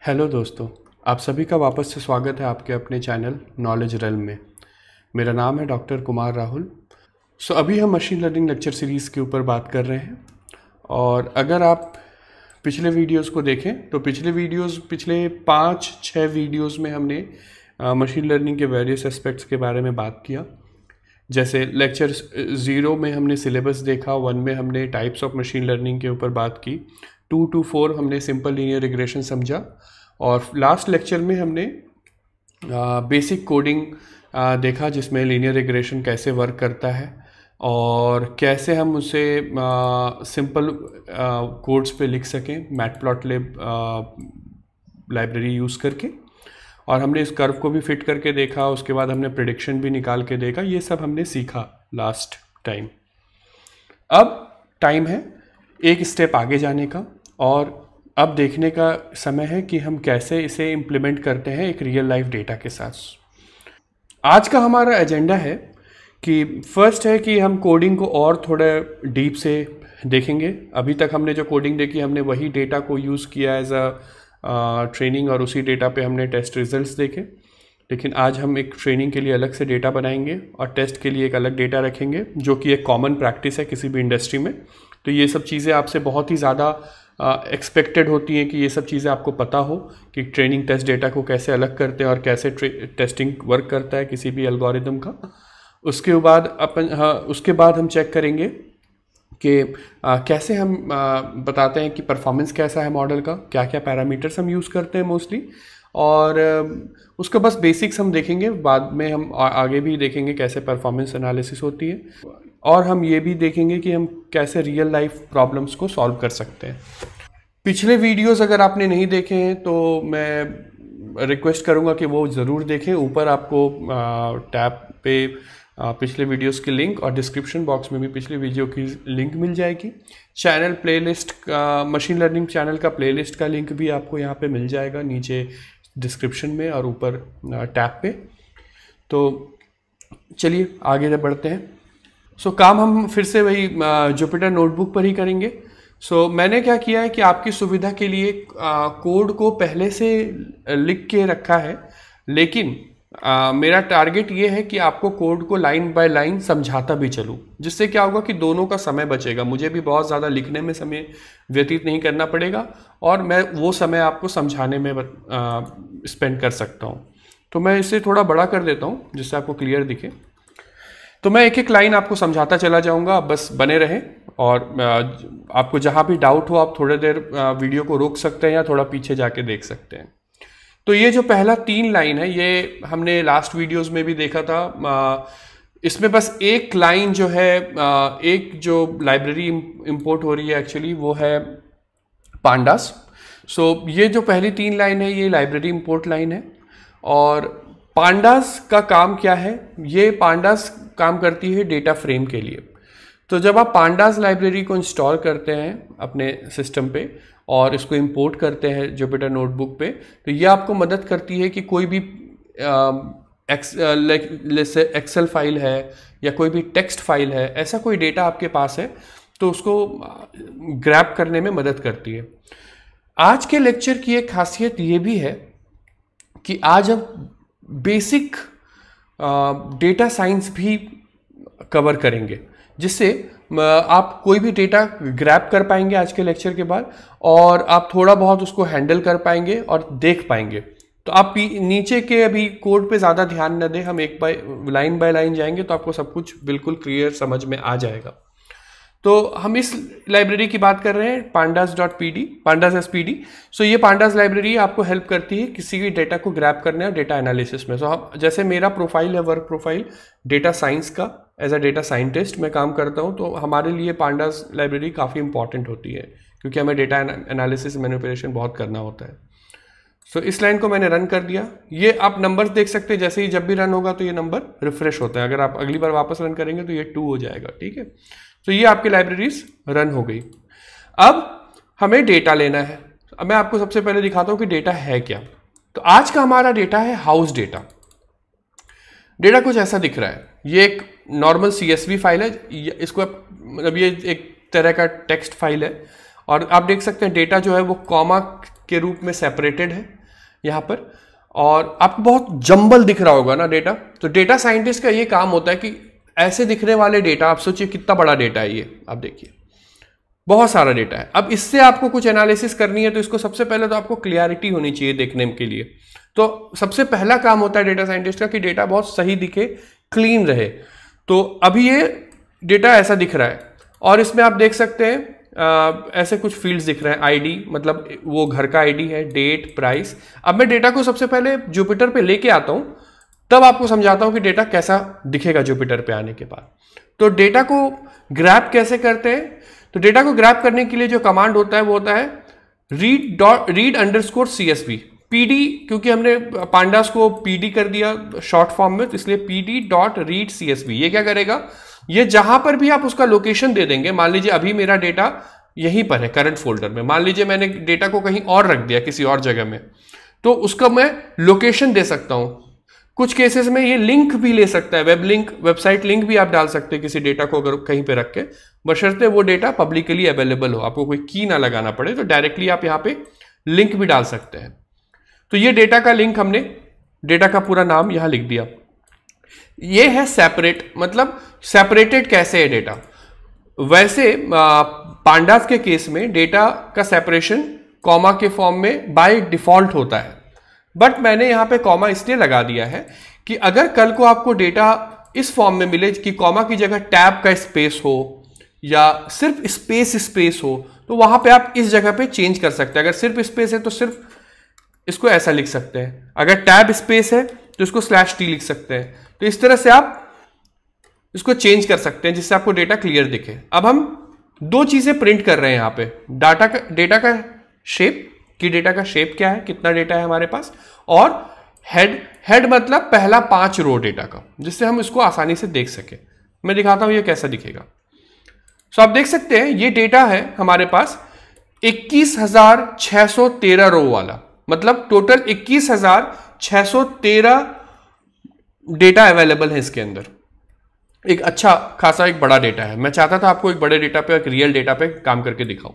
Hello दोस्तों, आप सभी का वापस से स्वागत है आपके अपने चैनल नॉलेज रेल्म में। मेरा नाम है डॉक्टर कुमार राहुल। अभी हम मशीन लर्निंग लेक्चर सीरीज़ के ऊपर बात कर रहे हैं। और अगर आप पिछले वीडियोस को देखें तो पिछले 5-6 वीडियोस में हमने मशीन लर्निंग के वेरियस एस्पेक्ट्स के बारे में बात किया। जैसे लेक्चर 0 में हमने सिलेबस देखा, 1 में हमने टाइप्स ऑफ मशीन लर्निंग के ऊपर बात की, 2 to 4 हमने सिंपल लीनियर रिग्रेशन समझा, और लास्ट लेक्चर में हमने बेसिक कोडिंग देखा जिसमें लीनियर रिग्रेशन कैसे वर्क करता है और कैसे हम उसे सिंपल कोड्स पे लिख सकें मैटप्लॉटलिब लाइब्रेरी यूज़ करके। और हमने इस कर्व को भी फिट करके देखा, उसके बाद हमने प्रेडिक्शन भी निकाल के देखा। ये सब हमने सीखा लास्ट टाइम। अब टाइम है एक स्टेप आगे जाने का, और अब देखने का समय है कि हम कैसे इसे इम्प्लीमेंट करते हैं एक रियल लाइफ डेटा के साथ। आज का हमारा एजेंडा है कि फर्स्ट है कि हम कोडिंग को और थोड़ा डीप से देखेंगे। अभी तक हमने जो कोडिंग देखी, हमने वही डेटा को यूज़ किया एज अ ट्रेनिंग, और उसी डेटा पे हमने टेस्ट रिजल्ट्स देखे। लेकिन आज हम एक ट्रेनिंग के लिए अलग से डेटा बनाएंगे और टेस्ट के लिए एक अलग डेटा रखेंगे, जो कि एक कॉमन प्रैक्टिस है किसी भी इंडस्ट्री में। तो ये सब चीज़ें आपसे बहुत ही ज़्यादा एक्सपेक्टेड होती हैं कि ये सब चीज़ें आपको पता हो कि ट्रेनिंग टेस्ट डेटा को कैसे अलग करते हैं और कैसे टेस्टिंग वर्क करता है किसी भी एल्गोरिदम का। उसके बाद हम चेक करेंगे कि कैसे हम बताते हैं कि परफॉर्मेंस कैसा है मॉडल का, क्या क्या पैरामीटर्स हम यूज़ करते हैं मोस्टली, और उसका बस बेसिक्स हम देखेंगे। बाद में हम आगे भी देखेंगे कैसे परफॉर्मेंस एनालिसिस होती है, और हम ये भी देखेंगे कि हम कैसे रियल लाइफ प्रॉब्लम्स को सॉल्व कर सकते हैं। पिछले वीडियोस अगर आपने नहीं देखे हैं तो मैं रिक्वेस्ट करूंगा कि वो ज़रूर देखें। ऊपर आपको टैब पे पिछले वीडियोस की लिंक, और डिस्क्रिप्शन बॉक्स में भी पिछले वीडियो की लिंक मिल जाएगी। चैनल प्लेलिस्ट का, मशीन लर्निंग चैनल का प्लेलिस्ट का लिंक भी आपको यहाँ पे मिल जाएगा, नीचे डिस्क्रिप्शन में और ऊपर टैब पे। तो चलिए आगे बढ़ते हैं। काम हम फिर से वही जुपिटर नोटबुक पर ही करेंगे। मैंने क्या किया है कि आपकी सुविधा के लिए कोड को पहले से लिख के रखा है, लेकिन मेरा टारगेट ये है कि आपको कोड को लाइन बाय लाइन समझाता भी चलूँ, जिससे क्या होगा कि दोनों का समय बचेगा। मुझे भी बहुत ज़्यादा लिखने में समय व्यतीत नहीं करना पड़ेगा, और मैं वो समय आपको समझाने में स्पेंड कर सकता हूँ। तो मैं इसे थोड़ा बड़ा कर देता हूँ जिससे आपको क्लियर दिखे। तो मैं एक एक लाइन आपको समझाता चला जाऊँगा, आप बस बने रहें। और आपको जहाँ भी डाउट हो आप थोड़ी देर वीडियो को रोक सकते हैं या थोड़ा पीछे जाके देख सकते हैं। तो ये जो पहला 3 लाइन है, ये हमने लास्ट वीडियोस में भी देखा था। इसमें बस एक लाइन जो है, एक जो लाइब्रेरी इंपोर्ट हो रही है एक्चुअली, वो है पांडास। ये जो पहली 3 लाइन है ये लाइब्रेरी इंपोर्ट लाइन है। और पांडास का काम क्या है? ये पांडास काम करती है डेटा फ्रेम के लिए। तो जब आप पांडास लाइब्रेरी को इंस्टॉल करते हैं अपने सिस्टम पे और इसको इंपोर्ट करते हैं जुपिटर नोटबुक पे, तो ये आपको मदद करती है कि कोई भी एक्सेल फाइल है या कोई भी टेक्स्ट फाइल है, ऐसा कोई डेटा आपके पास है तो उसको ग्रैब करने में मदद करती है। आज के लेक्चर की एक खासियत ये भी है कि आज हम बेसिक डेटा साइंस भी कवर करेंगे, जिससे आप कोई भी डेटा ग्रैब कर पाएंगे आज के लेक्चर के बाद, और आप थोड़ा बहुत उसको हैंडल कर पाएंगे और देख पाएंगे। तो आप नीचे के अभी कोड पे ज़्यादा ध्यान न दें, हम लाइन बाय लाइन जाएंगे तो आपको सब कुछ बिल्कुल क्लियर समझ में आ जाएगा। तो हम इस लाइब्रेरी की बात कर रहे हैं, pandas SPD। ये pandas लाइब्रेरी आपको हेल्प करती है किसी भी डेटा को ग्रैब करने और डेटा एनालिसिस में। हम जैसे मेरा प्रोफाइल है, वर्क प्रोफाइल डेटा साइंस का, एज अ डेटा साइंटिस्ट मैं काम करता हूं, तो हमारे लिए pandas लाइब्रेरी काफ़ी इंपॉर्टेंट होती है, क्योंकि हमें डेटा एनालिसिस मैनिपुलेशन बहुत करना होता है। इस लाइन को मैंने रन कर दिया। ये आप नंबर्स देख सकते हैं, जैसे ही जब भी रन होगा तो ये नंबर रिफ्रेश होता है। अगर आप अगली बार वापस रन करेंगे तो ये 2 हो जाएगा, ठीक है। ये आपकी लाइब्रेरीज रन हो गई। अब हमें डेटा लेना है। अब मैं आपको सबसे पहले दिखाता हूं कि डेटा है क्या। तो आज का हमारा डेटा है हाउस डेटा। डेटा कुछ ऐसा दिख रहा है। ये एक नॉर्मल CSV फाइल है, इसको मतलब ये एक तरह का टेक्स्ट फाइल है, और आप देख सकते हैं डेटा जो है वो कॉमा के रूप में सेपरेटेड है यहाँ पर, और आपको बहुत जंबल दिख रहा होगा ना डेटा। तो डेटा साइंटिस्ट का ये काम होता है कि ऐसे दिखने वाले डेटा, आप सोचिए कितना बड़ा डेटा है ये, आप देखिए बहुत सारा डेटा है। अब इससे आपको कुछ एनालिसिस करनी है तो इसको सबसे पहले तो आपको क्लियरिटी होनी चाहिए देखने के लिए। तो सबसे पहला काम होता है डेटा साइंटिस्ट का कि डेटा बहुत सही दिखे, क्लीन रहे। तो अभी ये डेटा ऐसा दिख रहा है और इसमें आप देख सकते हैं ऐसे कुछ फील्ड्स दिख रहे हैं। आईडी मतलब वो घर का आईडी है, डेट, प्राइस। अब मैं डेटा को सबसे पहले जुपिटर पे लेके आता हूं, तब आपको समझाता हूं कि डेटा कैसा दिखेगा जुपिटर पे आने के बाद। तो डेटा को ग्रैब कैसे करते हैं? तो डेटा को ग्रैब करने के लिए जो कमांड होता है वो होता है read_csv pd, क्योंकि हमने पांडास को pd कर दिया शॉर्ट फॉर्म में, तो इसलिए pd.read_csv। ये क्या करेगा, ये जहां पर भी आप उसका लोकेशन दे देंगे, मान लीजिए अभी मेरा डेटा यहीं पर है करंट फोल्डर में, मान लीजिए मैंने डेटा को कहीं और रख दिया किसी और जगह में, तो उसका मैं लोकेशन दे सकता हूं। कुछ केसेस में ये लिंक भी ले सकता है, वेब लिंक, वेबसाइट लिंक भी आप डाल सकते हैं किसी डेटा को अगर कहीं पे रख के, बशर्ते वो डेटा पब्लिकली अवेलेबल हो, आपको कोई की ना लगाना पड़े, तो डायरेक्टली आप यहाँ पे लिंक भी डाल सकते हैं। तो ये डेटा का लिंक, हमने डेटा का पूरा नाम यहाँ लिख दिया। ये है सेपरेट, मतलब सेपरेटेड कैसे है डेटा। वैसे पांडास के केस में डेटा का सेपरेशन कॉमा के फॉर्म में बाय डिफॉल्ट होता है, बट मैंने यहां पे कॉमा इसलिए लगा दिया है कि अगर कल को आपको डेटा इस फॉर्म में मिले कि कॉमा की जगह टैब का स्पेस हो या सिर्फ स्पेस हो, तो वहां पे आप इस जगह पे चेंज कर सकते हैं। अगर सिर्फ स्पेस है तो सिर्फ इसको ऐसा लिख सकते हैं, अगर टैब स्पेस है तो इसको /t लिख सकते हैं। तो इस तरह से आप इसको चेंज कर सकते हैं जिससे आपको डेटा क्लियर दिखे। अब हम दो चीजें प्रिंट कर रहे हैं यहाँ पे, डेटा का शेप, कि डेटा का शेप क्या है, कितना डेटा है हमारे पास, और हेड मतलब पहला 5 रो डेटा का, जिससे हम इसको आसानी से देख सके। मैं दिखाता हूं ये कैसा दिखेगा। सो आप देख सकते हैं ये डेटा है हमारे पास 21,613 रो वाला, मतलब टोटल 21,613 डेटा अवेलेबल है इसके अंदर। एक अच्छा खासा एक बड़ा डेटा है। मैं चाहता था आपको एक बड़े डेटा पे, एक रियल डेटा पे काम करके दिखाऊं।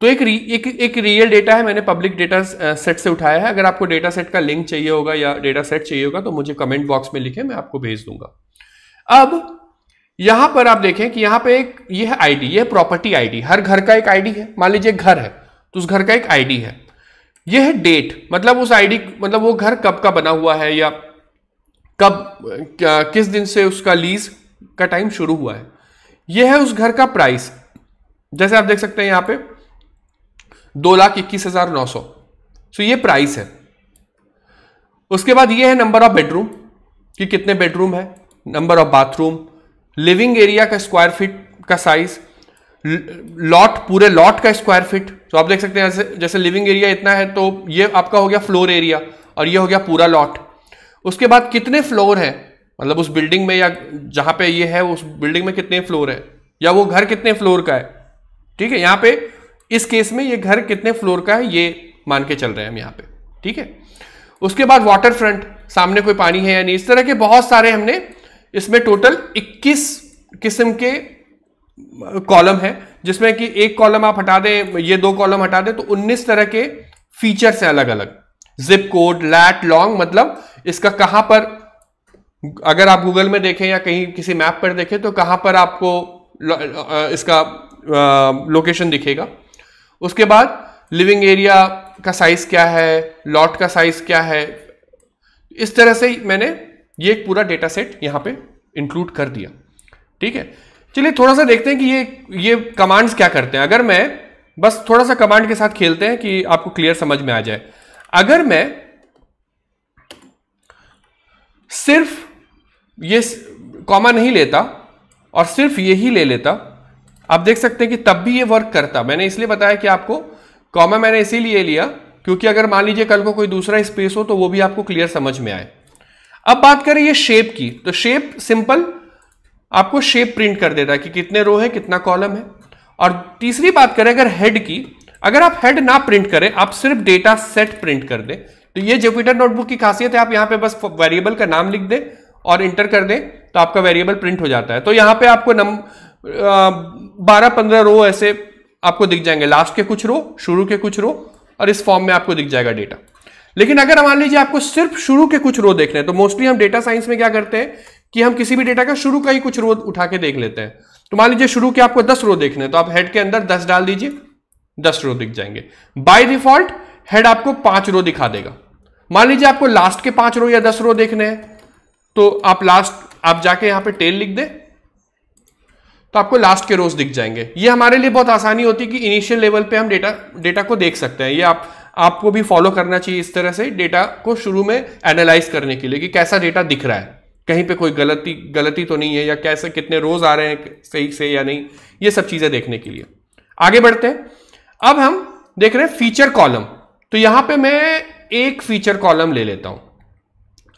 तो एक रियल डेटा है, मैंने पब्लिक डेटा सेट से उठाया है। अगर आपको डेटा सेट का लिंक चाहिए होगा या डेटा सेट चाहिए होगा तो मुझे कमेंट बॉक्स में लिखें, मैं आपको भेज दूंगा। अब यहां पर आप देखें कि यहां पे एक ये है आईडी, ये प्रॉपर्टी आईडी। हर घर का एक आईडी है, मान लीजिए घर है तो उस घर का एक आईडी है। ये है डेट, मतलब उस आईडी, मतलब वो घर कब का बना हुआ है या कब किस दिन से उसका लीज का टाइम शुरू हुआ है। ये है उस घर का प्राइस, जैसे आप देख सकते हैं यहां पे 2,21,900। सो ये प्राइस है। उसके बाद ये है नंबर ऑफ बेडरूम, कि कितने बेडरूम है, number of bathroom, living area का स्क्वायर फीट का साइज, लॉट, पूरे लॉट का स्क्वायर फीट। तो आप देख सकते हैं जैसे लिविंग एरिया इतना है तो ये आपका हो गया फ्लोर एरिया और ये हो गया पूरा लॉट। उसके बाद कितने फ्लोर है, मतलब उस बिल्डिंग में या जहां पे ये है उस बिल्डिंग में कितने फ्लोर है, या वो घर कितने फ्लोर का है। ठीक है, यहां पे इस केस में ये घर कितने फ्लोर का है ये मान के चल रहे हैं हम यहां पे। ठीक है, उसके बाद वाटर फ्रंट, सामने कोई पानी है या नहीं, इस तरह के बहुत सारे हमने इसमें टोटल 21 किस्म के कॉलम है, जिसमें कि एक कॉलम आप हटा दें, ये 2 कॉलम हटा दें तो 19 तरह के फीचर्स हैं अलग अलग। जिप कोड, लैट, लॉन्ग, मतलब इसका कहां पर, अगर आप गूगल में देखें या कहीं किसी मैप पर देखें तो कहां पर आपको इसका लोकेशन दिखेगा। उसके बाद लिविंग एरिया का साइज क्या है, लॉट का साइज क्या है, इस तरह से मैंने ये एक पूरा डेटा सेट यहां पे इंक्लूड कर दिया। ठीक है, चलिए थोड़ा सा देखते हैं कि ये कमांड्स क्या करते हैं। अगर मैं बस थोड़ा सा कमांड के साथ खेलते हैं कि आपको क्लियर समझ में आ जाए। अगर मैं सिर्फ ये कॉमा नहीं लेता और सिर्फ यही ले लेता, आप देख सकते हैं कि तब भी ये वर्क करता। मैंने इसलिए बताया कि आपको कॉमा मैंने इसीलिए लिया क्योंकि अगर मान लीजिए कल को कोई दूसरा स्पेस हो तो वो भी आपको क्लियर समझ में आए। अब बात करें ये शेप की, तो शेप सिंपल आपको शेप प्रिंट कर देता है कि कितने रो है, कितना कॉलम है। और तीसरी बात करें अगर हेड की, अगर आप हेड ना प्रिंट करें, आप सिर्फ डेटा सेट प्रिंट कर दें, तो ये जुपिटर नोटबुक की खासियत है, आप यहां पे बस वेरिएबल का नाम लिख दें और इंटर कर दें तो आपका वेरिएबल प्रिंट हो जाता है। तो यहां पे आपको 12-15 रो ऐसे आपको दिख जाएंगे, लास्ट के कुछ रो, शुरू के कुछ रो और इस फॉर्म में आपको दिख जाएगा डेटा। लेकिन अगर मान लीजिए आपको सिर्फ शुरू के कुछ रो देखने हैं, तो मोस्टली हम डेटा साइंस में क्या करते हैं कि हम किसी भी डेटा का शुरू का ही कुछ रो उठा के देख लेते हैं। तो मान लीजिए शुरू के आपको 10 रो देखने हैं, तो आप हेड के अंदर 10 डाल दीजिए, 10 रो दिख जाएंगे। बाय डिफॉल्ट हेड आपको 5 रो दिखा देगा। मान लीजिए आपको लास्ट के 5 रो या 10 रो देखने हैं, तो आप जाके यहां पे टेल लिख दे, तो आपको लास्ट के रोज दिख जाएंगे। ये हमारे लिए बहुत आसानी होती है कि इनिशियल लेवल पे हम डेटा को देख सकते हैं। ये आपको भी फॉलो करना चाहिए इस तरह से डेटा को शुरू में एनालाइज करने के लिए कि कैसा डेटा दिख रहा है, कहीं पे कोई गलती तो नहीं है, या कैसे कितने रोज आ रहे हैं सही से या नहीं, ये सब चीजें देखने के लिए। आगे बढ़ते हैं। अब हम देख रहे हैं फीचर कॉलम। तो यहां पे मैं एक फीचर कॉलम ले लेता हूं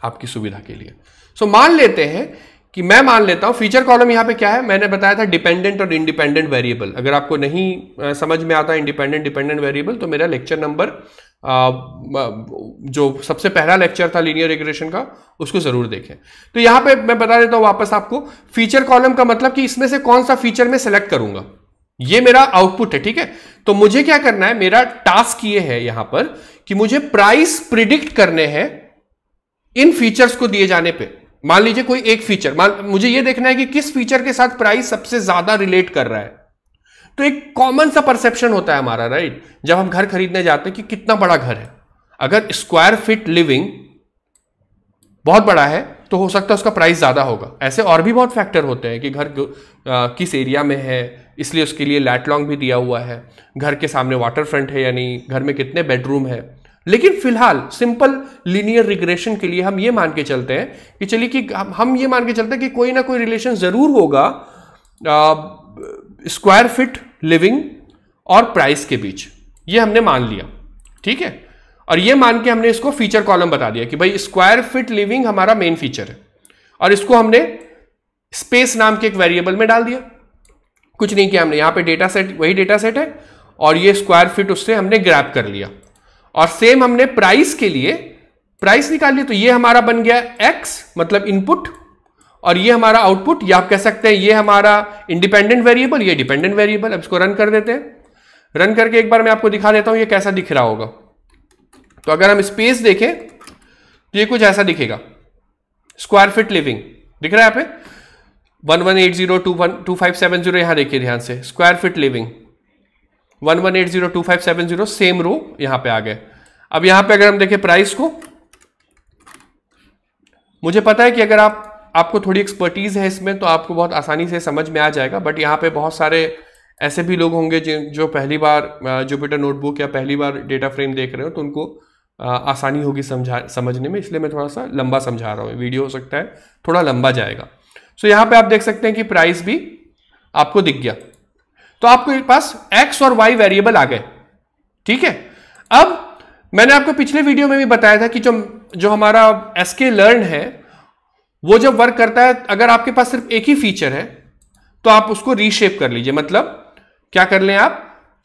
आपकी सुविधा के लिए। मान लेते हैं कि मैं मान लेता हूं फीचर कॉलम यहां पे क्या है, मैंने बताया था डिपेंडेंट और इंडिपेंडेंट वेरिएबल। अगर आपको नहीं समझ में आता इंडिपेंडेंट डिपेंडेंट वेरिएबल, तो मेरा लेक्चर नंबर जो सबसे पहला लेक्चर था लीनियर रिग्रेशन का, उसको जरूर देखें। तो यहां पे मैं बता देता हूं वापस आपको, फीचर कॉलम का मतलब कि इसमें से कौन सा फीचर मैं सेलेक्ट करूंगा, ये मेरा आउटपुट है। ठीक है, तो मुझे क्या करना है, मेरा टास्क ये है यहां पर कि मुझे प्राइस प्रिडिक्ट करने हैं इन फीचर्स को दिए जाने पे। मान लीजिए कोई एक फीचर, मुझे ये देखना है कि किस फीचर के साथ प्राइस सबसे ज्यादा रिलेट कर रहा है। तो एक कॉमन सा परसेप्शन होता है हमारा, राइट, जब हम घर खरीदने जाते हैं कि कितना बड़ा घर है। अगर स्क्वायर फीट लिविंग बहुत बड़ा है तो हो सकता है उसका प्राइस ज्यादा होगा। ऐसे और भी बहुत फैक्टर होते हैं कि घर किस एरिया में है, इसलिए उसके लिए लैट लॉन्ग भी दिया हुआ है, घर के सामने वाटर फ्रंट है या नहीं, घर में कितने बेडरूम है। लेकिन फिलहाल सिंपल लीनियर रिग्रेशन के लिए हम ये मान के चलते हैं कि चलिए कि हम ये मान के चलते हैं कि कोई ना कोई रिलेशन जरूर होगा स्क्वायर फीट लिविंग और प्राइस के बीच। ये हमने मान लिया, ठीक है, और ये मान के हमने इसको फीचर कॉलम बता दिया कि भाई स्क्वायर फीट लिविंग हमारा मेन फीचर है, और इसको हमने स्पेस नाम के एक वेरिएबल में डाल दिया। कुछ नहीं किया हमने, यहां पे डेटा सेट वही डेटा सेट है और ये स्क्वायर फीट उससे हमने ग्रैब कर लिया। और सेम हमने प्राइस के लिए प्राइस निकाल लिया, तो ये हमारा बन गया x मतलब इनपुट, और ये हमारा आउटपुट, या आप कह सकते हैं ये हमारा इंडिपेंडेंट वेरिएबल, ये डिपेंडेंट वेरिएबल। अब इसको रन कर देते हैं। रन करके एक बार मैं आपको दिखा देता हूं ये कैसा दिख रहा होगा। तो अगर हम स्पेस देखें तो ये कुछ ऐसा दिखेगा, स्क्वायर फीट लिविंग दिख रहा है यहाँ पे 11802570। यहां देखिए ध्यान से, square feet living 11802570, same row यहां पे आ गए। अब यहां पे अगर हम देखें प्राइस को, मुझे पता है कि अगर आपको थोड़ी एक्सपर्टीज है इसमें तो आपको बहुत आसानी से समझ में आ जाएगा, बट यहां पे बहुत सारे ऐसे भी लोग होंगे जो पहली बार जुपिटर नोटबुक या पहली बार डेटा फ्रेम देख रहे हो, तो उनको आसानी होगी समझने में, इसलिए मैं थोड़ा सा लंबा समझा रहा हूँ। वीडियो हो सकता है थोड़ा लंबा जाएगा। सो यहां पे आप देख सकते हैं कि प्राइस भी आपको दिख गया, तो आपके पास x और y वेरिएबल आ गए, ठीक है। अब मैंने आपको पिछले वीडियो में भी बताया था कि जो हमारा sklearn है वो जब वर्क करता है, अगर आपके पास सिर्फ एक ही फीचर है तो आप उसको रीशेप कर लीजिए। मतलब क्या कर लें, आप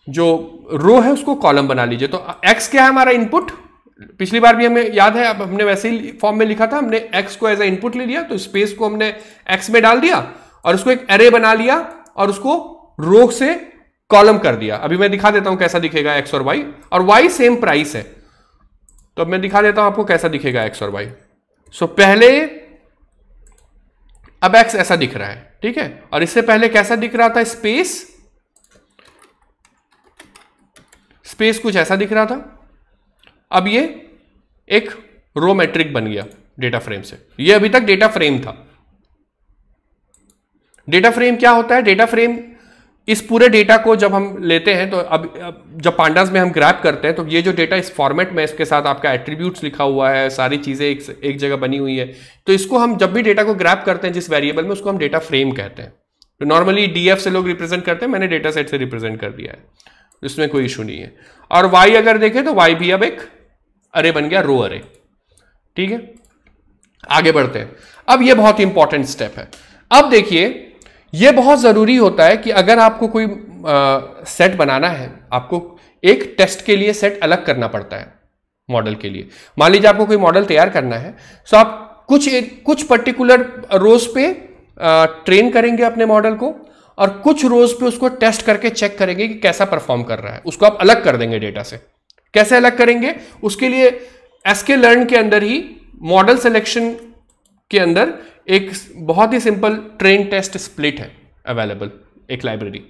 जो रो है उसको कॉलम बना लीजिए। तो x क्या है हमारा इनपुट, पिछली बार भी हमें याद है, अब हमने वैसे ही फॉर्म में लिखा था, हमने x को एज ए इनपुट ले लिया, तो स्पेस को हमने x में डाल दिया और उसको एक एरे बना लिया और उसको रो से कॉलम कर दिया। अभी मैं दिखा देता हूं कैसा दिखेगा x और y, और y सेम प्राइस है, तो अब मैं दिखा देता हूं आपको कैसा दिखेगा x और y। सो पहले अब x ऐसा दिख रहा है, ठीक है, और इससे पहले कैसा दिख रहा था, स्पेस कुछ ऐसा दिख रहा था। अब ये एक रो मैट्रिक बन गया डेटा फ्रेम से। ये अभी तक डेटा फ्रेम था। डेटा फ्रेम क्या होता है, डेटा फ्रेम इस पूरे डेटा को जब हम लेते हैं, तो अब जब पांडास में हम ग्रैब करते हैं, तो ये जो डेटा इस फॉर्मेट में, इसके साथ आपका एट्रीब्यूट्स लिखा हुआ है, सारी चीजें एक जगह बनी हुई है, तो इसको हम जब भी डेटा को ग्रैब करते हैं जिस वेरिएबल में, उसको हम डेटा फ्रेम कहते हैं। तो नॉर्मली डीएफ से लोग रिप्रेजेंट करते हैं, मैंने डेटा सेट से रिप्रेजेंट कर दिया है, इसमें कोई इशू नहीं है। और वाई अगर देखें तो वाई भी अब एक अरे बन गया, रो अरे, ठीक है। आगे बढ़ते हैं। अब ये बहुत इंपॉर्टेंट स्टेप है। अब देखिए, ये बहुत जरूरी होता है कि अगर आपको कोई सेट बनाना है, आपको एक टेस्ट के लिए सेट अलग करना पड़ता है मॉडल के लिए। मान लीजिए आपको कोई मॉडल तैयार करना है, तो आप कुछ पर्टिकुलर रोज पे ट्रेन करेंगे अपने मॉडल को, और कुछ रोज पे उसको टेस्ट करके चेक करेंगे कि कैसा परफॉर्म कर रहा है, उसको आप अलग कर देंगे डेटा से, कैसे अलग करेंगे? उसके लिए sklearn के अंदर ही मॉडल सिलेक्शन के अंदर एक बहुत ही सिंपल ट्रेन टेस्ट स्प्लिट है अवेलेबल, एक लाइब्रेरी।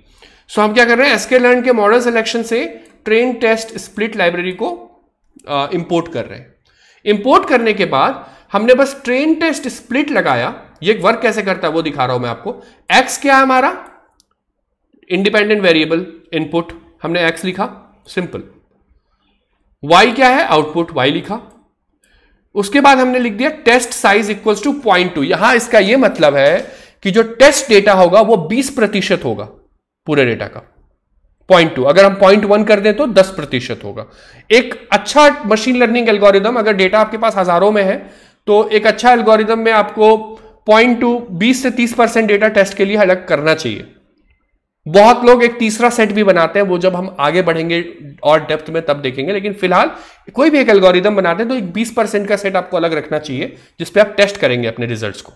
सो हम क्या कर रहे हैं, sklearn के मॉडल सिलेक्शन से ट्रेन टेस्ट स्प्लिट लाइब्रेरी को इंपोर्ट कर रहे हैं। इंपोर्ट करने के बाद हमने बस ट्रेन टेस्ट स्प्लिट लगाया। ये वर्क कैसे करता है वो दिखा रहा हूं मैं आपको। x क्या है हमारा? इंडिपेंडेंट वेरिएबल इनपुट, हमने x लिखा, सिंपल। y क्या है? आउटपुट, y लिखा। उसके बाद हमने लिख दिया टेस्ट साइज इक्वल्स टू 0.2। यहां इसका यह मतलब है कि जो टेस्ट डेटा होगा वो 20% होगा पूरे डेटा का। 0.2 अगर हम 0.1 कर दें तो 10% होगा। एक अच्छा मशीन लर्निंग एल्गोरिदम, अगर डेटा आपके पास हजारों में है तो एक अच्छा एल्गोरिदम में आपको 0.2 20 से 30% डेटा टेस्ट के लिए अलग करना चाहिए। बहुत लोग एक तीसरा सेट भी बनाते हैं, वो जब हम आगे बढ़ेंगे और डेप्थ में तब देखेंगे, लेकिन फिलहाल कोई भी एक एल्गोरिदम बनाते हैं तो एक 20% का सेट आपको अलग रखना चाहिए जिसपे आप टेस्ट करेंगे अपने रिजल्ट्स को।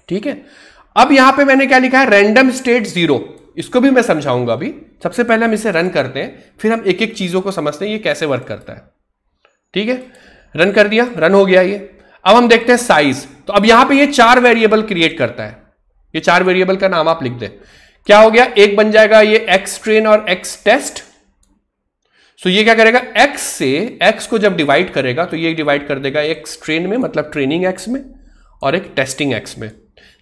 ठीक है, अब यहां पे मैंने क्या लिखा है? Random state 0। इसको भी मैं समझाऊंगा अभी। सबसे पहले हम इसे रन करते हैं, फिर हम एक एक चीजों को समझते हैं ये कैसे वर्क करता है। ठीक है, रन कर दिया, रन हो गया ये। अब हम देखते हैं साइज। तो अब यहां पे ये 4 वेरिएबल क्रिएट करता है। ये 4 वेरिएबल का नाम आप लिख दें। क्या हो गया? एक बन जाएगा ये x ट्रेन और x टेस्ट। सो ये क्या करेगा? x से x को जब डिवाइड करेगा तो ये डिवाइड कर देगा x ट्रेन में, मतलब ट्रेनिंग x में, और एक टेस्टिंग x में।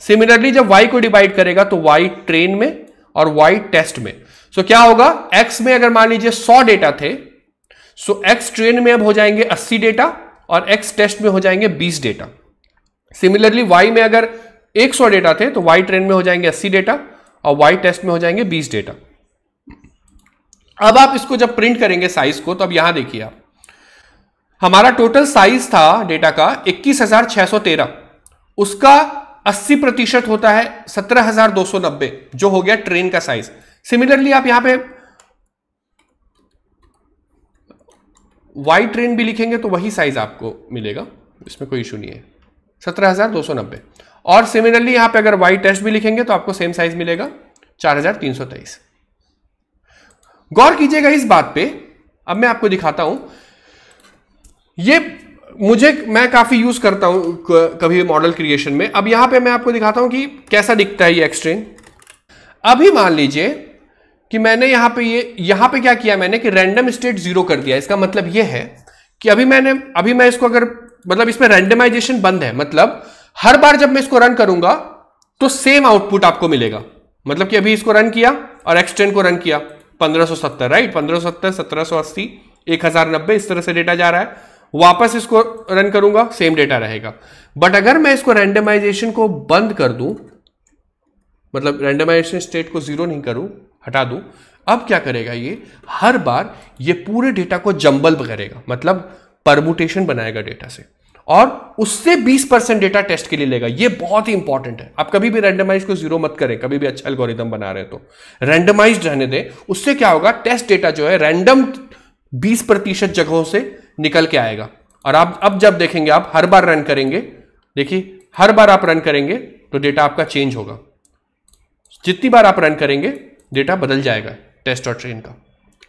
सिमिलरली जब y को डिवाइड करेगा तो y ट्रेन में और y टेस्ट में। सो क्या होगा? x में अगर मान लीजिए 100 डेटा थे, सो x ट्रेन में अब हो जाएंगे 80 डेटा और x टेस्ट में हो जाएंगे 20 डेटा। सिमिलरली y में अगर 100 डेटा थे तो y ट्रेन में हो जाएंगे 80 डेटा और y टेस्ट में हो जाएंगे 20 डेटा। अब आप इसको जब प्रिंट करेंगे साइज को, तो अब यहां देखिए आप, हमारा टोटल साइज था डेटा का 21,613, उसका 80% होता है 17,290, जो हो गया ट्रेन का साइज। सिमिलरली आप यहां पे y ट्रेन भी लिखेंगे तो वही साइज आपको मिलेगा, इसमें कोई इशू नहीं है, 17,290। और सिमिलरली यहां पे अगर y टेस्ट भी लिखेंगे तो आपको सेम साइज मिलेगा, 4,323। गौर कीजिएगा इस बात पे। अब मैं आपको दिखाता हूं, ये मैं काफी यूज करता हूं कभी मॉडल क्रिएशन में। अब यहां पे मैं आपको दिखाता हूं कि कैसा दिखता है ये x ट्रेन। अभी मान लीजिए कि मैंने यहां पे क्या किया, मैंने कि रैंडम स्टेट 0 कर दिया। इसका मतलब यह है कि अभी मैं इसको अगर, मतलब इसमें रैंडमाइजेशन बंद है, मतलब हर बार जब मैं इसको रन करूंगा तो सेम आउटपुट आपको मिलेगा। मतलब कि अभी इसको रन किया और x ट्रेन को रन किया, 1570, राइट, 1570, 1780, 1090, इस तरह से डेटा जा रहा है। वापस इसको रन करूंगा, सेम डेटा रहेगा। बट अगर मैं इसको रैंडमाइजेशन को बंद कर दूं, मतलब रैंडमाइजेशन स्टेट को 0 नहीं करूं, हटा दूं, अब क्या करेगा ये? हर बार ये पूरे डेटा को जंबल करेगा, मतलब परमुटेशन बनाएगा डेटा से, और उससे 20% डेटा टेस्ट के लिए लेगा। ये बहुत ही इंपॉर्टेंट है। आप कभी भी रैंडमाइज को 0 मत करें, कभी भी अच्छा एल्गोरिदम बना रहे तो रैंडमाइज रहने दें। उससे क्या होगा? टेस्ट डेटा जो है रैंडम 20% जगहों से निकल के आएगा। और आप अब जब देखेंगे, आप हर बार रन करेंगे, देखिए हर बार आप रन करेंगे तो डेटा आपका चेंज होगा। जितनी बार आप रन करेंगे डेटा बदल जाएगा टेस्ट और ट्रेन का।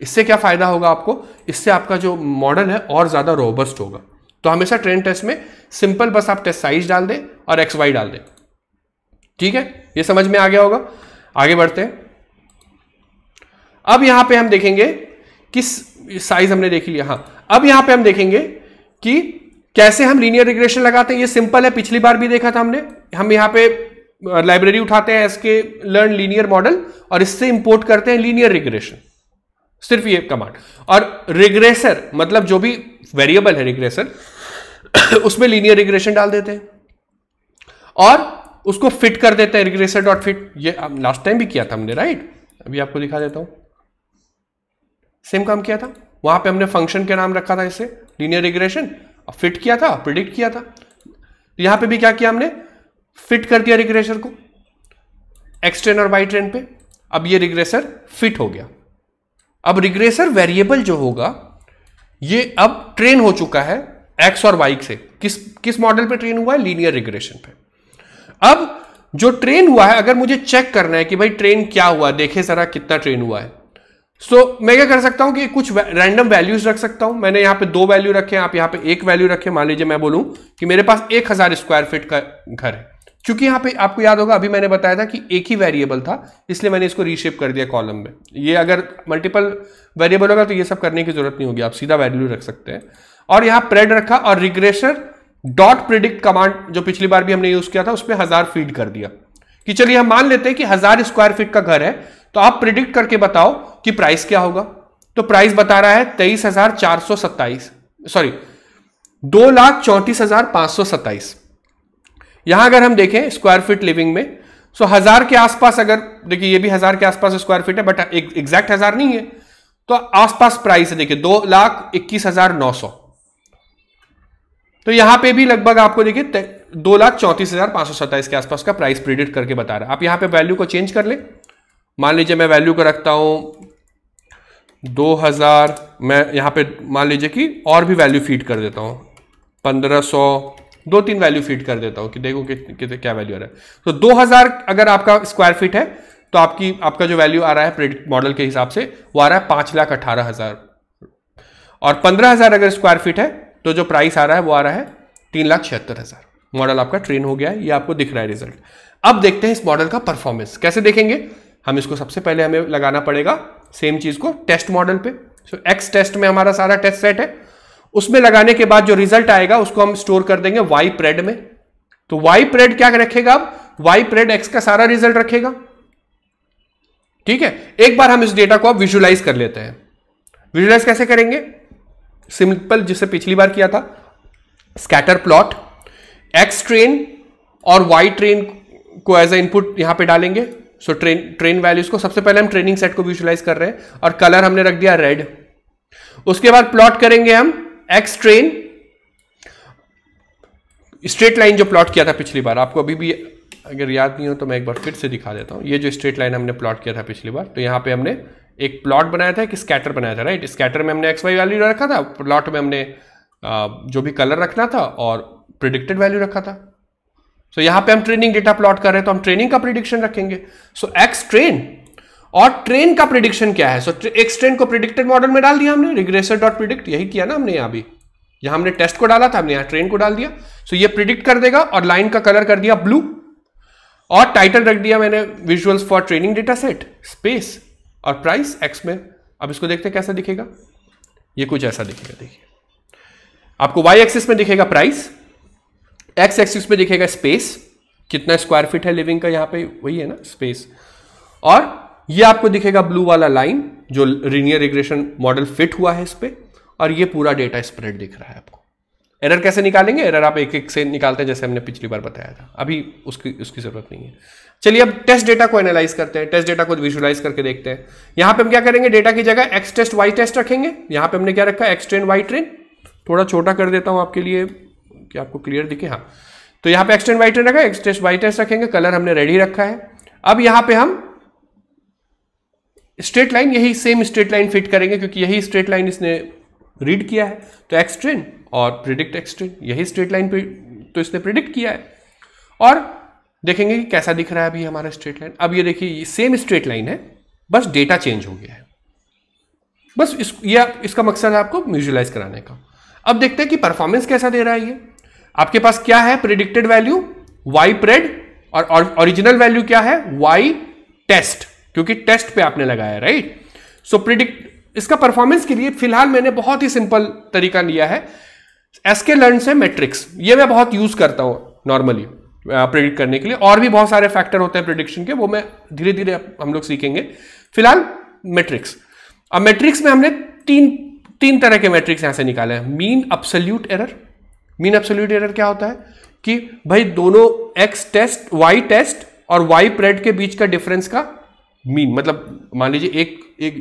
इससे क्या फायदा होगा आपको? इससे आपका जो मॉडल है और ज्यादा रोबस्ट होगा। तो हमेशा ट्रेन टेस्ट में सिंपल बस आप टेस्ट साइज डाल दें और एक्स वाई डाल दें। ठीक है, ये समझ में आ गया होगा। आगे बढ़ते हैं। अब यहां पे हम देखेंगे कि साइज हमने देख लिया। हाँ, अब यहां पे हम देखेंगे कि कैसे हम लीनियर रिग्रेशन लगाते हैं। ये सिंपल है, पिछली बार भी देखा था हमने। हम यहां पे लाइब्रेरी उठाते हैं sklearn लीनियर मॉडल और इससे इंपोर्ट करते हैं लीनियर रिग्रेशन, सिर्फ ये कमांड। और रिग्रेसर मतलब जो भी वेरिएबल है रिग्रेसर उसमें लीनियर रिग्रेशन डाल देते हैं और उसको फिट कर देते हैं, रिग्रेसर डॉट फिट। ये लास्ट टाइम भी किया था हमने, राइट। अभी आपको दिखा देता हूं, सेम काम किया था। वहां पे हमने फंक्शन के नाम रखा था इससे लीनियर रिग्रेशन, फिट किया था, प्रिडिक्ट किया था। यहां पे भी क्या किया हमने? फिट कर दिया रिग्रेसर को एक्स ट्रेन और वाई ट्रेन पे। अब ये रिग्रेसर फिट हो गया। अब रिग्रेसर वेरिएबल जो होगा ये अब ट्रेन हो चुका है एक्स और वाई से। किस मॉडल पे ट्रेन हुआ है? लीनियर रिग्रेशन पे। अब जो ट्रेन हुआ है, अगर मुझे चेक करना है कि भाई ट्रेन क्या हुआ, देखे जरा कितना ट्रेन हुआ है। सो मैं क्या कर सकता हूं कि कुछ रैंडम वैल्यूज रख सकता हूं। मैंने यहां पे 2 वैल्यू रखे, आप यहां पे 1 वैल्यू रखे। मान लीजिए मैं बोलूं कि मेरे पास 1000 स्क्वायर फीट का घर है। क्योंकि यहां पे आपको याद होगा, अभी मैंने बताया था कि एक ही वेरिएबल था, इसलिए मैंने इसको रीशेप कर दिया कॉलम में। ये अगर मल्टीपल वेरिएबल होगा तो ये सब करने की जरूरत नहीं होगी, आप सीधा वैल्यू रख सकते हैं। और यहां प्रेड रखा और रिग्रेसर डॉट प्रिडिक्ट कमांड जो पिछली बार भी हमने यूज किया था उसमें 1000 फीड कर दिया कि चलिए हम मान लेते हैं कि 1000 स्क्वायर फीट का घर है, तो आप प्रिडिक्ट करके बताओ कि प्राइस क्या होगा। तो प्राइस बता रहा है 23,427, सॉरी 2,34,527। यहां अगर हम देखें स्क्वायर फीट लिविंग में, सो 1000 के आसपास, अगर देखिए ये भी 1000 के आसपास स्क्वायर फीट है, बट एग्जैक्ट 1000 नहीं है, तो आसपास प्राइस है देखिए 2,21,900। तो यहां पे भी लगभग आपको देखिए 2,34,527 के आसपास का प्राइस प्रिडिक्ट करके बता रहा है। आप यहां पे वैल्यू को चेंज कर ले। मान लीजिए मैं वैल्यू को रखता हूं 2000, मैं यहां पे मान लीजिए कि और भी वैल्यू फीड कर देता हूं 1500, 2-3 वैल्यू फीड कर देता हूं कि देखो कि क्या वैल्यू आ रहा है। तो 2000 अगर आपका स्क्वायर फीट है तो आपका जो वैल्यू आ रहा है प्रेडिक्ट मॉडल के हिसाब से वो आ रहा है 5,18,000। और 15,000 अगर स्क्वायर फीट है तो जो प्राइस आ रहा है वो आ रहा है 3,76,000। मॉडल आपका ट्रेन हो गया है, ये आपको दिख रहा है रिजल्ट। अब देखते हैं इस मॉडल का परफॉर्मेंस कैसे देखेंगे। हम इसको सबसे पहले हमें लगाना पड़ेगा सेम चीज को टेस्ट मॉडल पे। एक्स टेस्ट में हमारा सारा टेस्ट सेट है, उसमें लगाने के बाद जो रिजल्ट आएगा उसको हम स्टोर कर देंगे वाई प्रेड में। तो वाई प्रेड क्या रखेगा, अब वाई प्रेड एक्स का सारा रिजल्ट रखेगा। ठीक है, एक बार हम इस डेटा को अब विजुअलाइज कर लेते हैं। विजुअलाइज कैसे करेंगे, सिंपल जिसे पिछली बार किया था, स्कैटर प्लॉट, एक्स ट्रेन और वाई ट्रेन को एज ए इनपुट यहां पे डालेंगे। सो ट्रेन वैल्यूज को सबसे पहले हम ट्रेनिंग सेट को विजुअलाइज कर रहे हैं और कलर हमने रख दिया रेड। उसके बाद प्लॉट करेंगे हम एक्स ट्रेन, स्ट्रेट लाइन जो प्लॉट किया था पिछली बार, आपको अभी भी अगर याद नहीं हो तो मैं एक बार फिर से दिखा देता हूं। ये जो स्ट्रेट लाइन हमने प्लॉट किया था पिछली बार, तो यहां पे हमने एक प्लॉट बनाया था, एक स्कैटर बनाया था, राइट। स्कैटर में हमने एक्स वाई वैल्यू रखा था, प्लॉट में हमने जो भी कलर रखना था और प्रिडिक्टेड वैल्यू रखा था। सो यहां पे हम ट्रेनिंग डेटा प्लॉट कर रहे हैं तो हम ट्रेनिंग का प्रिडिक्शन रखेंगे। सो एक्स ट्रेन और ट्रेन का प्रिडिक्शन क्या है, सो एक्स ट्रेन को प्रिडिक्टेड मॉडल में डाल दिया हमने, रिग्रेसर डॉट प्रिडिक्ट, यही किया ना हमने। यहां भी यहां हमने टेस्ट को डाला था, हमने यहां ट्रेन को डाल दिया। सो ये प्रिडिक्ट कर देगा और लाइन का कलर कर दिया ब्लू और टाइटल रख दिया मैंने visuals for training data set, space और प्राइस एक्स में। अब इसको देखते हैं कैसा दिखेगा। ये कुछ ऐसा दिखेगा, देखिए आपको वाई एक्सिस में दिखेगा प्राइस, एक्स एक्सिस में दिखेगा स्पेस, कितना स्क्वायर फीट है लिविंग का, यहां पे वही है ना स्पेस, और ये आपको दिखेगा ब्लू वाला लाइन जो लीनियर रिग्रेशन मॉडल फिट हुआ है इस पे, और ये पूरा डेटा स्प्रेड दिख रहा है आपको। एरर कैसे निकालेंगे, एरर आप एक एक से निकालते हैं जैसे हमने पिछली बार बताया था, अभी उसकी जरूरत नहीं है। चलिए अब टेस्ट डेटा को एनालाइज करते हैं, टेस्ट डेटा को विजुअलाइज करके देखते हैं। यहां पे हम क्या करेंगे, डेटा की जगह एक्स टेस्ट वाई टेस्ट रखेंगे। यहां पे हमने क्या रखा है, एक्स ट्रेन वाई ट्रेन। थोड़ा छोटा कर देता हूं आपके लिए कि आपको क्लियर दिखे। हाँ, तो यहां पे एक्स ट्रेन वाई ट्रेन रखा है, एक्स टेस्ट वाई टेस्ट रखेंगे, कलर हमने रेडी रखा है। अब यहां पे हम स्ट्रेट लाइन, यही सेम स्ट्रेट लाइन फिट करेंगे क्योंकि यही स्ट्रेट लाइन इसने रीड किया है। तो एक्स ट्रेन और प्रिडिक्ट एक्स ट्रेन, यही स्ट्रेट लाइन पे तो इसने प्रिडिक्ट किया है, और देखेंगे कि कैसा दिख रहा है अभी हमारा स्ट्रेट लाइन। अब ये देखिए ये सेम स्ट्रेट लाइन है, बस डेटा चेंज हो गया है। बस इसका मकसद है आपको विजुअलाइज कराने का। अब देखते हैं कि परफॉर्मेंस कैसा दे रहा है ये। आपके पास क्या है, प्रिडिक्टेड वैल्यू वाई प्रेड, और ओरिजिनल वैल्यू क्या है, वाई टेस्ट, क्योंकि टेस्ट पे आपने लगाया है, राइट। सो प्रिडिक्ट, इसका परफॉर्मेंस के लिए फिलहाल मैंने बहुत ही सिंपल तरीका लिया है, sklearn से मैट्रिक्स। ये मैं बहुत यूज करता हूं नॉर्मली प्रिडिक्ट करने के लिए, और भी बहुत सारे फैक्टर होते हैं प्रिडिक्शन के, वो मैं धीरे धीरे हम लोग सीखेंगे। फिलहाल मैट्रिक्स। अब मैट्रिक्स में हमने तीन तरह के मैट्रिक्स यहां से निकाले हैं। Mean absolute error. Mean absolute error क्या होता है कि भाई दोनों एक्स टेस्ट वाई टेस्ट और वाई प्रेड के बीच का डिफरेंस का मीन, मतलब मान लीजिए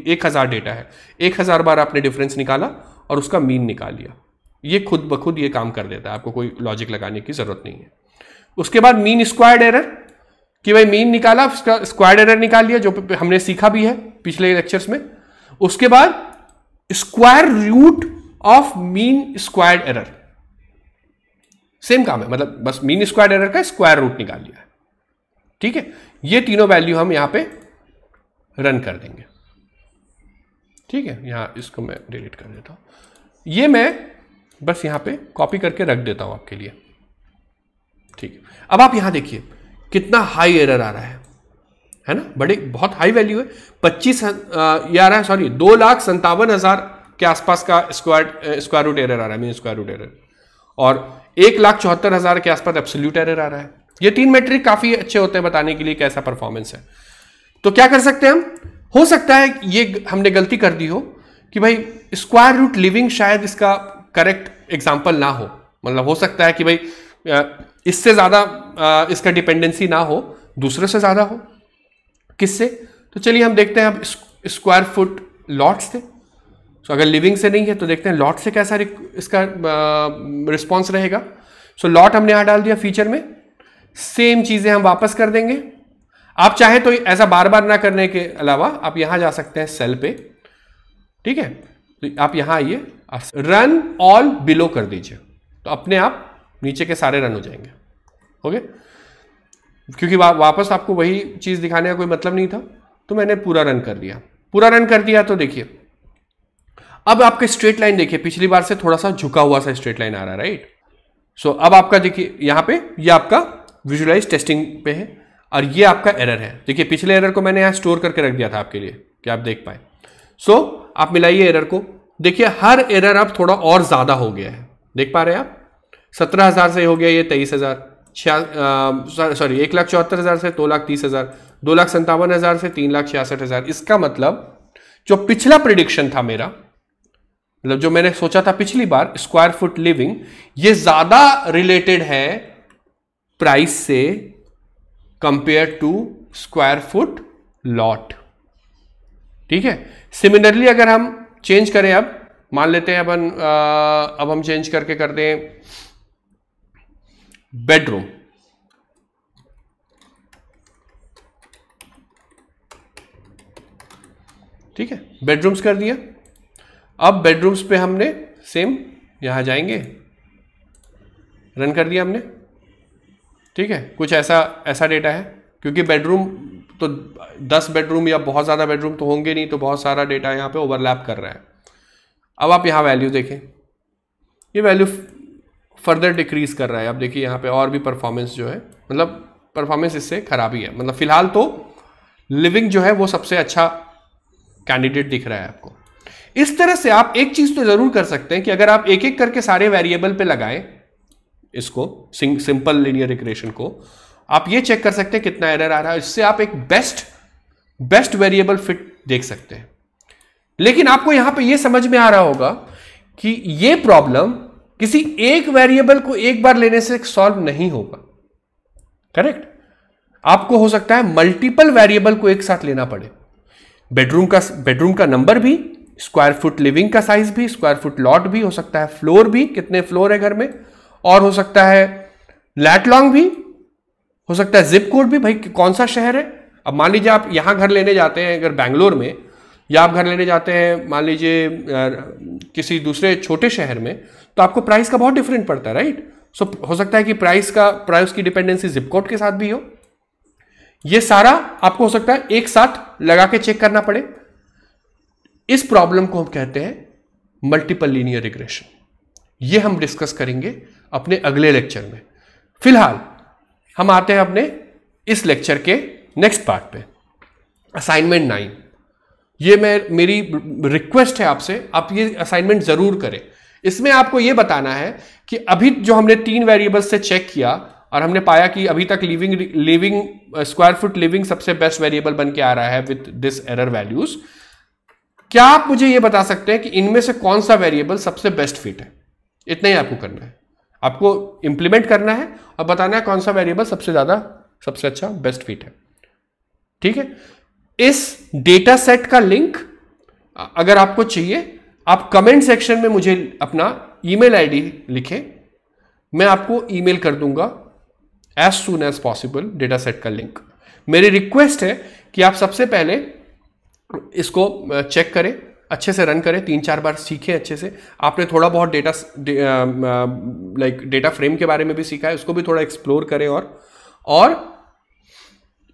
1000 डेटा है, 1000 बार आपने डिफरेंस निकाला और उसका मीन निकाल लिया। ये खुद ब खुद ये काम कर देता है, आपको कोई लॉजिक लगाने की जरूरत नहीं है। उसके बाद मीन स्क्वायर्ड एरर, कि भाई मीन निकाला, उसका स्क्वायर्ड एरर निकाल लिया, जो हमने सीखा भी है पिछले लेक्चर्स में। उसके बाद square root of mean squared error, same काम है, मतलब बस मीन स्क्वायर्ड एरर का स्क्वायर रूट निकाल लिया है। ठीक है, ये तीनों वैल्यू हम यहां पे रन कर देंगे। ठीक है, यहाँ इसको मैं डिलीट कर देता हूँ, ये मैं बस यहाँ पे कॉपी करके रख देता हूँ आपके लिए। ठीक है, अब आप यहाँ देखिए कितना हाई एरर आ रहा है ना, बड़े बहुत हाई वैल्यू है, 25 ये आ रहा है, सॉरी 2,57,000 के आसपास का स्क्वायर रूट एरर आ रहा है, मीन स्क्वायर रूट एरर, और 1,74,000 के आसपास एब्सोल्यूट एरर आ रहा है। ये 3 मैट्रिक काफी अच्छे होते हैं बताने के लिए कैसा परफॉर्मेंस है। तो क्या कर सकते हैं हम, हो सकता है ये हमने गलती कर दी हो कि भाई स्क्वायर रूट लिविंग शायद इसका करेक्ट एग्जाम्पल ना हो, मतलब हो सकता है कि भाई इससे ज्यादा इसका डिपेंडेंसी ना हो, दूसरे से ज्यादा हो। किससे? तो चलिए हम देखते हैं अब स्क्वायर फुट लॉट से। सो अगर लिविंग से नहीं है तो देखते हैं लॉट से कैसा इसका रिस्पॉन्स रहेगा। सो लॉट हमने यहां डाल दिया फीचर में, सेम चीजें हम वापस कर देंगे। आप चाहे तो ऐसा बार बार ना करने के अलावा आप यहां जा सकते हैं सेल पे, ठीक है, तो आप यहां आइए, रन ऑल बिलो कर दीजिए, तो अपने आप नीचे के सारे रन हो जाएंगे। ओके, क्योंकि वापस आपको वही चीज दिखाने का कोई मतलब नहीं था, तो मैंने पूरा रन कर दिया। पूरा रन कर दिया तो देखिए अब आपका स्ट्रेट लाइन देखिए पिछली बार से थोड़ा सा झुका हुआ सा स्ट्रेट लाइन आ रहा है, राइट। सो अब आपका देखिए यहां पे ये आपका विजुअलाइज टेस्टिंग पे है और ये आपका एरर है। देखिए पिछले एरर को मैंने यहां स्टोर करके रख दिया था आपके लिए कि आप देख पाए। सो आप मिलाइए एरर को, देखिए हर एरर अब थोड़ा और ज्यादा हो गया है, देख पा रहे हैं आप, 17,000 से हो गया ये 23,000, सॉरी 1,74,000 से 2,30,000, 2,57,000 से 3,66,000। इसका मतलब जो पिछला प्रिडिक्शन था मेरा, मतलब जो मैंने सोचा था पिछली बार स्क्वायर फुट लिविंग, ये ज्यादा रिलेटेड है प्राइस से compare to square foot lot. ठीक है, सिमिलरली अगर हम चेंज करें, अब मान लेते हैं अपन अब हम चेंज करके कर दें बेडरूम, ठीक है, बेडरूम्स कर दिया। अब बेडरूम्स पे हमने सेम यहां जाएंगे, रन कर दिया हमने, ठीक है। कुछ ऐसा डेटा है, क्योंकि बेडरूम तो 10 बेडरूम या बहुत ज़्यादा बेडरूम तो होंगे नहीं, तो बहुत सारा डेटा यहाँ पे ओवरलैप कर रहा है। अब आप यहाँ वैल्यू देखें, ये वैल्यू फर्दर डिक्रीज कर रहा है। अब देखिए यहाँ पे और भी परफॉर्मेंस जो है, मतलब परफॉर्मेंस इससे खराब ही है, मतलब फिलहाल तो लिविंग जो है वो सबसे अच्छा कैंडिडेट दिख रहा है आपको। इस तरह से आप एक चीज तो जरूर कर सकते हैं कि अगर आप एक एक करके सारे वेरिएबल पे लगाएं इसको, सिंपल लीनियर रिग्रेशन को, आप ये चेक कर सकते हैं कितना एरर आ रहा है, इससे आप एक बेस्ट वेरिएबल फिट देख सकते हैं। लेकिन आपको यहां पे ये समझ में आ रहा होगा कि ये प्रॉब्लम किसी एक वेरिएबल को एक बार लेने से सॉल्व नहीं होगा, करेक्ट। आपको हो सकता है मल्टीपल वेरिएबल को एक साथ लेना पड़े, बेडरूम का नंबर भी, स्क्वायर फुट लिविंग का साइज भी, स्क्वायर फुट लॉट भी, हो सकता है फ्लोर भी, कितने फ्लोर है घर में, और हो सकता है लैट लॉन्ग भी, हो सकता है जिप कोड भी, भाई कौन सा शहर है। अब मान लीजिए आप यहां घर लेने जाते हैं अगर बैंगलोर में, या आप घर लेने जाते हैं मान लीजिए किसी दूसरे छोटे शहर में, तो आपको प्राइस का बहुत डिफरेंट पड़ता है, राइट। सो हो सकता है कि प्राइस की डिपेंडेंसी जिप कोड के साथ भी हो। ये सारा आपको हो सकता है एक साथ लगा के चेक करना पड़े। इस प्रॉब्लम को हम कहते हैं मल्टीपल लीनियर रिग्रेशन। ये हम डिस्कस करेंगे अपने अगले लेक्चर में। फिलहाल हम आते हैं अपने इस लेक्चर के नेक्स्ट पार्ट पे, असाइनमेंट 9। ये मेरी रिक्वेस्ट है आपसे, आप ये असाइनमेंट जरूर करें। इसमें आपको ये बताना है कि अभी जो हमने 3 वेरिएबल्स से चेक किया और हमने पाया कि अभी तक लिविंग स्क्वायर फुट लिविंग सबसे बेस्ट वेरिएबल बन के आ रहा है विद दिस एरर वैल्यूज। क्या आप मुझे ये बता सकते हैं कि इनमें से कौन सा वेरिएबल सबसे बेस्ट फिट है? इतना ही आपको करना है, आपको इंप्लीमेंट करना है और बताना है कौन सा वेरिएबल सबसे अच्छा बेस्ट फिट है, ठीक है। इस डेटा सेट का लिंक अगर आपको चाहिए, आप कमेंट सेक्शन में मुझे अपना ईमेल आईडी लिखें, मैं आपको ईमेल कर दूंगा as soon as possible data set का लिंक। मेरी रिक्वेस्ट है कि आप सबसे पहले इसको चेक करें, अच्छे से रन करें, 3-4 बार सीखें अच्छे से। आपने थोड़ा बहुत डेटा फ्रेम के बारे में भी सीखा है, उसको भी थोड़ा एक्सप्लोर करें और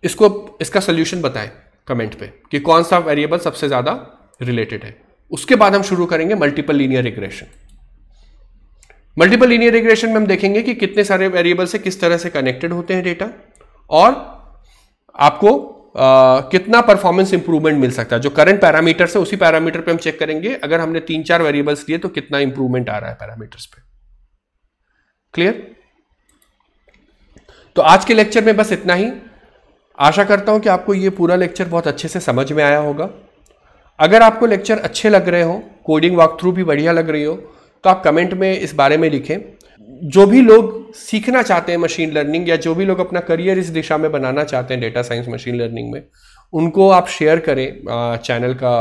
इसका सोल्यूशन बताएं कमेंट पे कि कौन सा वेरिएबल सबसे ज्यादा रिलेटेड है। उसके बाद हम शुरू करेंगे multiple linear regression. Multiple linear regression में हम देखेंगे कि कितने सारे वेरिएबल से किस तरह से कनेक्टेड होते हैं डेटा, और आपको कितना परफॉर्मेंस इंप्रूवमेंट मिल सकता है। जो करंट पैरामीटर्स है उसी पैरामीटर पे हम चेक करेंगे, अगर हमने 3-4 वेरिएबल्स लिए तो कितना इंप्रूवमेंट आ रहा है पैरामीटर्स पे। क्लियर? तो आज के लेक्चर में बस इतना ही। आशा करता हूं कि आपको ये पूरा लेक्चर बहुत अच्छे से समझ में आया होगा। अगर आपको लेक्चर अच्छे लग रहे हो, कोडिंग वॉक थ्रू भी बढ़िया लग रही हो, तो आप कमेंट में इस बारे में लिखें। जो भी लोग सीखना चाहते हैं मशीन लर्निंग, या जो भी लोग अपना करियर इस दिशा में बनाना चाहते हैं डेटा साइंस मशीन लर्निंग में, उनको आप शेयर करें चैनल का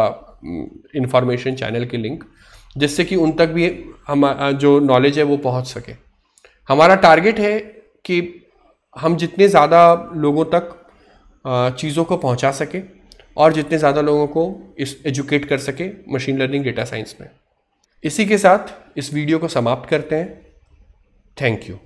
इंफॉर्मेशन, चैनल की लिंक, जिससे कि उन तक भी हम जो नॉलेज है वो पहुंच सके। हमारा टारगेट है कि हम जितने ज़्यादा लोगों तक चीज़ों को पहुंचा सके और जितने ज़्यादा लोगों को इस एजुकेट कर सके मशीन लर्निंग डेटा साइंस में। इसी के साथ इस वीडियो को समाप्त करते हैं। Thank you.